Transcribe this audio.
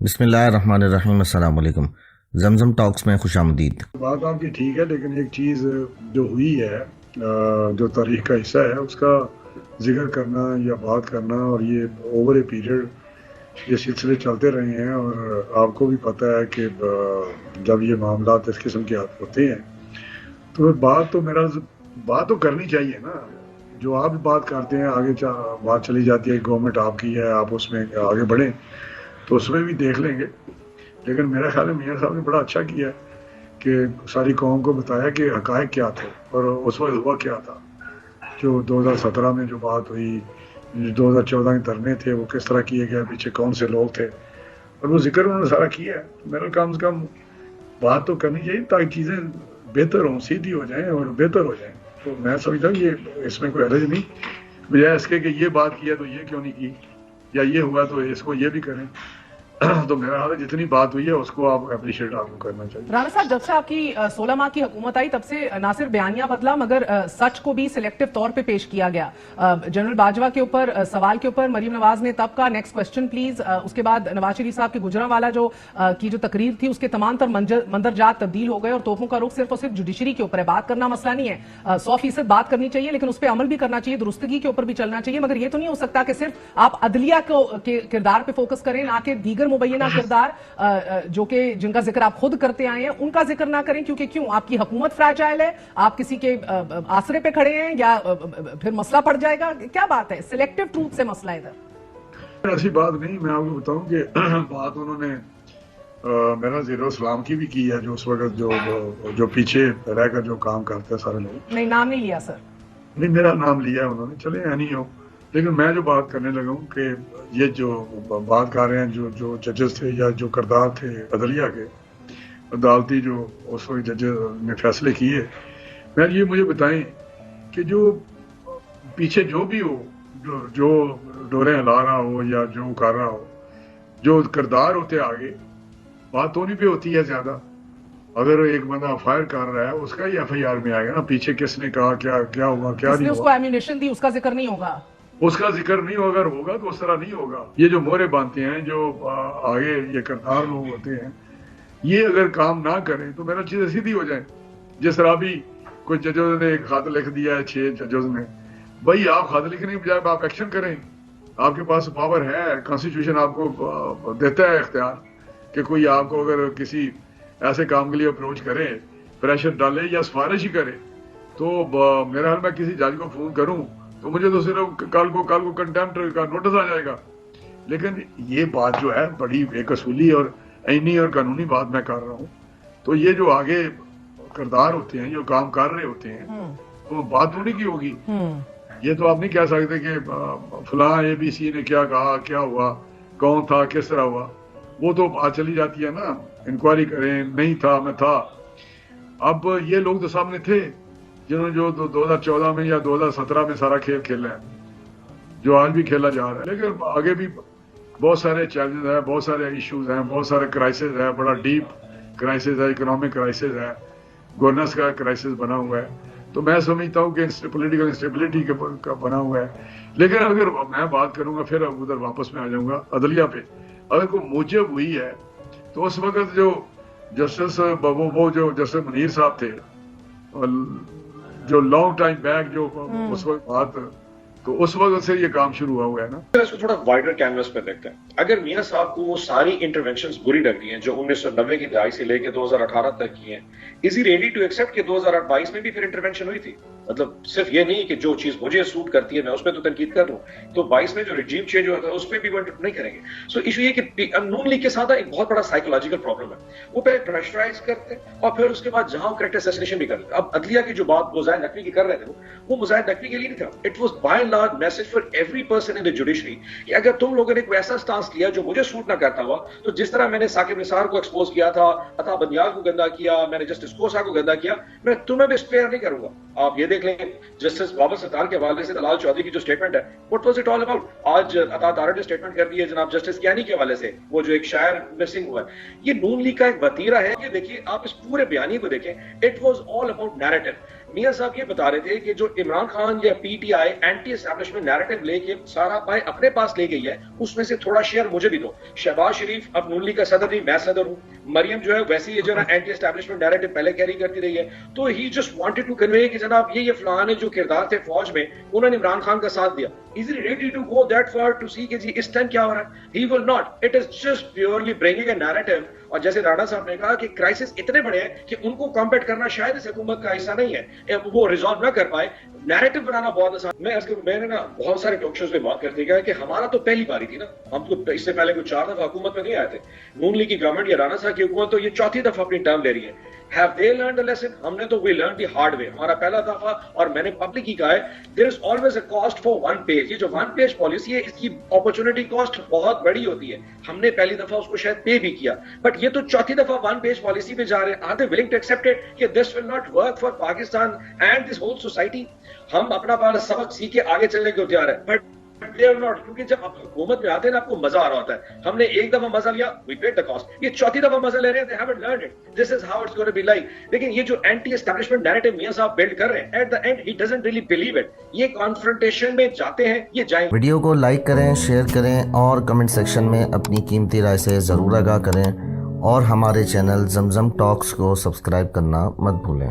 بسم اللہ الرحمن الرحیم۔ السلام علیکم۔ زمزم ٹاکس میں خوش آمدید۔ بات آپ کی ٹھیک ہے، لیکن ایک چیز جو ہوئی ہے، جو تاریخ کا حصہ ہے، اس کا ذکر کرنا یا بات کرنا، اور یہ اوور اے پیریڈ یہ سلسلے چلتے رہے ہیں، اور آپ کو بھی پتہ ہے کہ جب یہ معاملات اس قسم کے ہوتے ہیں تو بات تو کرنی چاہیے نا۔ جو آپ بات کرتے ہیں آگے بات چلی جاتی ہے، گورنمنٹ آپ کی ہے، آپ اس میں آگے بڑھیں تو اس میں بھی دیکھ لیں گے۔ لیکن میرا خیال ہے میاں صاحب نے بڑا اچھا کیا ہے کہ ساری قوم کو بتایا کہ حقائق کیا تھے اور اس وقت ہوا کیا تھا۔ جو 2017 میں جو بات ہوئی، 2014 کے دھرنے تھے وہ کس طرح کیے گئے، پیچھے کون سے لوگ تھے، اور وہ ذکر انہوں نے سارا کیا ہے۔ میرا کم سے کم بات تو کرنی چاہیے تاکہ چیزیں بہتر ہوں، سیدھی ہو جائیں اور بہتر ہو جائیں۔ تو میں سمجھتا ہوں یہ اس میں کوئی حرج نہیں، بجائے اس کے کہ یہ بات کیا تو یہ کیوں نہیں کی، یا یہ ہوا تو اس کو یہ بھی کریں۔ تو میرا حال ہے جتنی بات ہوئی ہے اس کو آپ اپریشیٹ آپ کو کرنا چاہیے۔ رانا صاحب، جب سے آپ کی 16 ماہ کی حکومت آئی تب سے نہ صرف بیانیہ بدلا مگر سچ کو بھی سلیکٹو طور پہ پیش کیا گیا۔ جنرل باجوہ کے اوپر سوال کے اوپر مریم نواز نے تب کا نیکسٹ کوسچن پلیز، اس کے بعد نواز شریف صاحب کے گجرانوالہ کی جو تقریر تھی اس کے تمام تر مندرجات تبدیل ہو گئے، اور توپوں کا رخ صرف اور صرف جوڈیشری کے اوپر ہے۔ بات کرنا مسئلہ نہیں ہے، 100% بات کرنی چاہیے، لیکن اس پہ عمل بھی کرنا چاہیے، درستگی کے اوپر بھی چلنا چاہیے۔ مگر یہ تو نہیں ہو سکتا کہ صرف آپ عدلیہ کے کردار پہ فوکس کریں، نہ کہ دیگر مبینہ کردار جو کہ جن کا ذکر آپ خود کرتے آئے ہیں ان کا ذکر نہ کریں، کیونکہ کیوں آپ کی حکومت فریجائل ہے، آپ کسی کے آسرے پہ کھڑے ہیں، یا پھر مسئلہ پڑ جائے گا؟ کیا بات ہے؟ سلیکٹو ٹروتھ سے مسئلہ ادھر ایسی بات نہیں، میں آپ کو بتاؤں کہ بات انہوں نے میرا زیر اسلام کی بھی کی ہے، جو اس وقت جو پیچھے رہ کر جو کام کرتے ہیں سارے لوگ۔ نہیں، نام نہیں لیا سر۔ نہیں، میرا نام لیا ہے انہوں نے، چلے یا نہیں ہو، لیکن میں جو بات کرنے لگا ہوں کہ یہ جو بات کر رہے ہیں جو ججز تھے یا جو کردار تھے عدلیہ کے، عدالتی جو اس وقت ججز نے فیصلے کیے، میں یہ مجھے بتائیں کہ جو پیچھے جو بھی ہو، جو ڈورے ہلا رہا ہو یا جو کر رہا ہو، جو کردار ہوتے آگے، بات تو نہیں پہ ہوتی ہے زیادہ۔ اگر ایک بندہ فائر کر رہا ہے اس کا ہی ایف آئی آر میں آئے گا نا، پیچھے کس نے کہا، کیا ہوا کیا جس نے نہیں اس کو ہوا، ایمونیشن دی اس کا ذکر نہیں ہوگا۔ اس کا ذکر نہیں ہوگا۔ اگر ہوگا تو اس طرح نہیں ہوگا۔ یہ جو مورے باندھتے ہیں، جو آگے یہ کردار لوگ ہوتے ہیں، یہ اگر کام نہ کریں تو میرا چیزیں سیدھی ہو جائیں۔ جس طرح بھی کوئی ججز نے ایک خط لکھ دیا ہے، 6 ججز نے، بھائی آپ خط لکھنے کے بجائے آپ ایکشن کریں۔ آپ کے پاس پاور ہے، کانسٹیٹیوشن آپ کو دیتا ہے اختیار کہ کوئی آپ کو اگر کسی ایسے کام کے لیے اپروچ کرے، پریشر ڈالے یا سفارش ہی کرے، تو میرا حال میں کسی جج کو فون کروں تو مجھے تو صرف کل کو کنٹمپٹ کا نوٹس آ جائے گا۔ لیکن یہ بات جو ہے بڑی ایک اصولی اور عینی اور قانونی بات میں کر رہا ہوں، تو یہ جو آگے کردار ہوتے ہیں، جو کام کر رہے ہوتے ہیں، تو بات ہونے کی ہوگی۔ یہ تو آپ نہیں کہہ سکتے کہ فلاں اے بی سی نے کیا کہا، کیا ہوا، کون تھا، کس طرح ہوا، وہ تو بات چلی جاتی ہے نا، انکوائری کریں، نہیں تھا میں تھا۔ اب یہ لوگ تو سامنے تھے جنہوں نے جو 2014 میں یا 2017 میں سارا کھیل کھیلا ہے، جو آج بھی کھیلا جا رہا ہے۔ لیکن آگے بھی بہت سارے چیلنجز ہیں، بہت سارے ایشوز ہیں، بہت سارے کرائسس ہے، بڑا ڈیپ کرائسس ہے، اکنامک کرائسس ہے، گورننس کا کرائسس بنا ہوا ہے۔ تو میں سمجھتا ہوں کہ پولیٹیکل انسٹیبلٹی کا بنا ہوا ہے۔ لیکن اگر میں بات کروں گا، پھر ادھر واپس میں آ جاؤں گا عدلیہ پہ، اگر کوئی موجب ہوئی ہے تو اس وقت جو جسٹس وہ جو جسٹس منیر صاحب تھے، جو لانگ ٹائم بیک جو اس وقت بات، تو اس وقت سے یہ کام شروع ہوا ہے نا۔ اس کو تھوڑا وائڈر کینوس پہ دیکھتے ہیں۔ اگر میاں صاحب کو وہ ساری انٹرونشنز بری لگتی ہیں جو 1990 کی دہائی سے لے کے 2018 تک کی ہیں، از ہی ریڈی ٹو ایکسپٹ کہ 2022 میں بھی پھر انٹرونشن ہوئی تھی؟ مطلب صرف یہ نہیں کہ جو چیز مجھے سوٹ کرتی ہے میں اس پہ تو تنقید کر رہا ہوں، تو 22 میں جو ریجیم چینج ہوا تھا اس پہ بھی وہ نہیں کریں گے۔ سو ایشو یہ کہ نون لیگ کے ساتھ ایک بہت بڑا سائیکولوجیکل پرابلم ہے، وہ پہلے پریشرائز کرتے اور پھر اس کے بعد جہاں کریکٹ اسیسنیشن بھی کرتے۔ اب عدلیہ کی جو بات مزاحد نقوی کی کر رہے تھے وہ مزاحد نقوی کے لیے نہیں تھا، it was by and large message for every person in the judiciary کہ اگر تم لوگوں نے کوئی ایسا سٹانس لیا جو مجھے سوٹ نہ کرتا ہوا، تو جس طرح میں نے ثاقب نثار کو ایکسپوز کیا تھا، عطا بندیال کو گندا کیا، میں نے جسٹس کوسا کو گندا کیا، میں تمہیں بھی اسپیئر نہیں کروں گا۔ آپ یہ دیکھ لیں جسٹس بابر ستار کے حوالے سے دلال چودھری کی جو سٹیٹمنٹ ہے، what was it all about؟ آج عطا تارڑ نے سٹیٹمنٹ کر دی ہے جناب جسٹس کیانی کے حوالے سے، وہ جو ایک شاعر مسنگ ہوا ہے۔ یہ نون لیگ کا ایک وتیرہ ہے کہ دیکھیے آپ اس پورے بیانیے کو دیکھیں، it was all about narrative۔ میاں صاحب یہ بتا رہے تھے کہ جو عمران خان یا P T I anti establishment narrative لے کے سارا پائے اپنے پاس لے گئی ہے، اس میں سے تھوڑا شیئر مجھے بھی دو. شہباز شریف اب نون لیگ کا صدر نہیں، میں صدر ہوں. مریم جو ہے ویسے یہ جو ہے اینٹی اسٹیبلشمنٹ نیریٹو پہلے کیری کرتی رہی ہے. تو ہی جسٹ وانٹڈ ٹو کنوے کہ جناب یہ فلاں نے جو کردار تھے فوج میں انہوں نے عمران خان کا ساتھ دیا. Is he ready to go that far to see کہ جی اس ٹائم کیا ہو رہا ہے؟ He will not. It is just purely bringing a narrative. اور جیسے رانا صاحب نے کہا کہ کرائسس اتنے بڑے ہیں کہ ان کو کمپیٹ کرنا شاید اس حکومت کا حصہ نہیں ہے، وہ ریزالو نہ کر پائے. نیریٹو بنانا بہت آسان. میں نے نا بہت سارے ٹاک شوز پہ بات کرتے گیا کہ ہمارا تو پہلی باری تھی نا، ہم تو اس سے پہلے کوئی 4 دفعہ حکومت میں نہیں آئے تھے. نون لیگ کی گورنمنٹ یا رانا صاحب کی حکومت تو یہ 4تھی دفعہ اپنی ٹرم لے رہی ہے. Have they learned the lesson? ہم نے تو we learned the hard way. ہمارا پہلا دفعہ، اور میں نے پبلک ہی کہا ہے there is always a cost for one page. یہ جو one page پالیسی ہے اس کی اپرچونٹی کاسٹ بہت بڑی ہوتی ہے. ہم نے پہلی دفعہ اس کو شاید پے بھی کیا، بٹ یہ تو 4تھی دفعہ one page پالیسی پہ جا رہے ہیں. Are they willing to accept it کہ this will not work for Pakistan and this whole society? ہم اپنا پہلا سبق سیکھ کے آگے چلنے کو تیار ہے، بٹ they are not. کیونکہ جب آپ حکومت میں آتے ہیں نا آپ کو مزہ آ رہا ہوتا ہے. ہم نے ایک دفعہ مزہ لیا، we paid the cost. یہ 4تھی دفعہ مزہ لے رہے ہیں، they haven't learned it. This is how it's going to be like. لیکن یہ جو اینٹی اسٹیبلشمنٹ نیریٹو میاں صاحب بلڈ کر رہے ہیں، at the end he doesn't really believe it. یہ کانفرنٹیشن میں جاتے ہیں، یہ جائیں. ویڈیو کو لائک کریں، شیئر کریں اور کمنٹ سیکشن میں اپنی قیمتی رائے سے ضرور آگاہ کریں، اور ہمارے چینل زمزم ٹاکس کو سبسکرائب کرنا مت بھولیں.